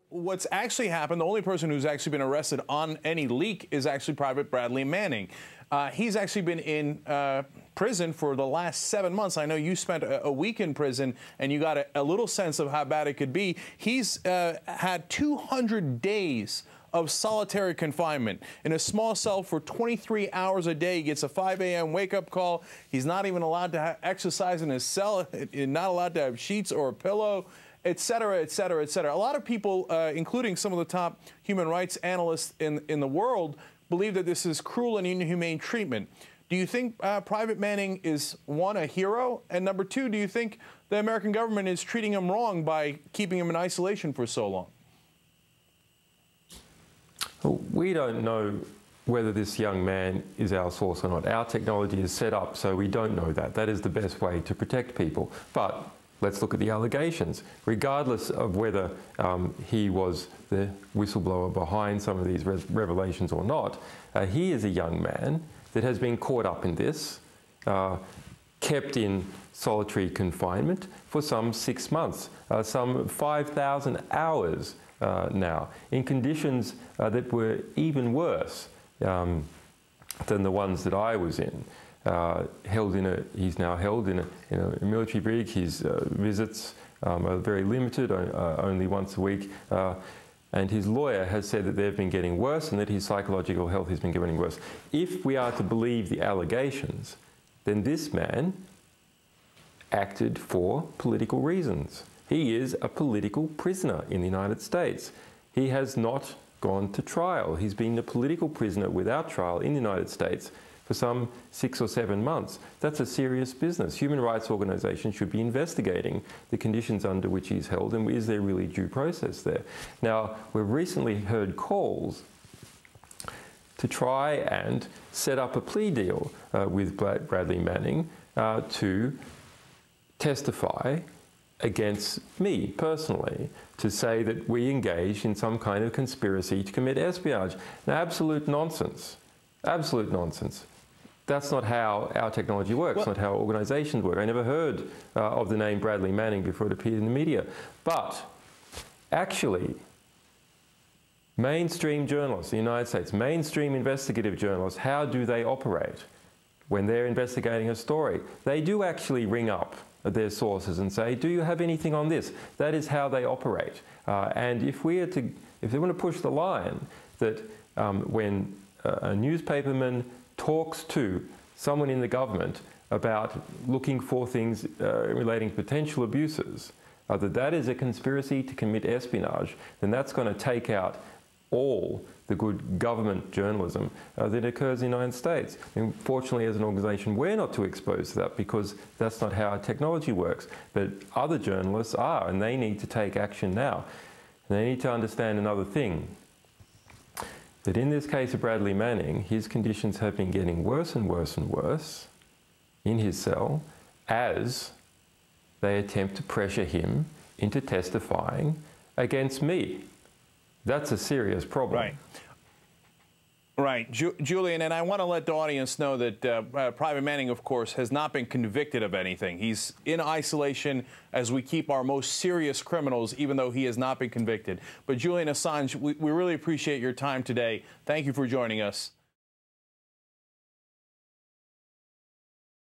what's actually happened, the only person who's actually been arrested on any leak is actually Private Bradley Manning. He's actually been in prison for the last 7 months. I know you spent a week in prison, and you got a little sense of how bad it could be. He's had 200 days of solitary confinement in a small cell for 23 hours a day. He gets a 5 a.m. wake-up call. He's not even allowed to exercise in his cell, not allowed to have sheets or a pillow, et cetera, et cetera, et cetera. A lot of people, including some of the top human rights analysts in the world, believe that this is cruel and inhumane treatment. Do you think Private Manning is, one, a hero, and number two, do you think the American government is treating him wrong by keeping him in isolation for so long? Well, we don't know whether this young man is our source or not. Our technology is set up so we don't know that. That is the best way to protect people. But let's look at the allegations. Regardless of whether he was the whistleblower behind some of these revelations or not, he is a young man that has been caught up in this, kept in solitary confinement for some 6 months, some 5,000 hours now, in conditions that were even worse than the ones that I was in. He's now held in a military brig. His visits are very limited, only once a week. And his lawyer has said that they've been getting worse and that his psychological health has been getting worse. If we are to believe the allegations, then this man acted for political reasons. He is a political prisoner in the United States. He has not gone to trial. He's been a political prisoner without trial in the United States for some 6 or 7 months. That's a serious business. Human rights organizations should be investigating the conditions under which he's held and is there really due process there. Now, we've recently heard calls to try and set up a plea deal with Bradley Manning to testify against me personally, to say that we engaged in some kind of conspiracy to commit espionage. Now, absolute nonsense. Absolute nonsense. That's not how our technology works, well, not how organizations work. I never heard of the name Bradley Manning before it appeared in the media. But actually, mainstream journalists in the United States, mainstream investigative journalists, how do they operate when they're investigating a story? They do actually ring up their sources and say, do you have anything on this? That is how they operate. And if they want to push the line that when a newspaperman talks to someone in the government about looking for things relating to potential abuses, that is a conspiracy to commit espionage, then that's going to take out all the good government journalism that occurs in the United States. And fortunately, as an organization, we're not too exposed to that because that's not how our technology works. But other journalists are, and they need to take action now. And they need to understand another thing, that in this case of Bradley Manning, his conditions have been getting worse and worse and worse in his cell as they attempt to pressure him into testifying against me. That's a serious problem. Right. Right. Julian, and I want to let the audience know that Private Manning, of course, has not been convicted of anything. He's in isolation as we keep our most serious criminals, even though he has not been convicted. But Julian Assange, we really appreciate your time today. Thank you for joining us.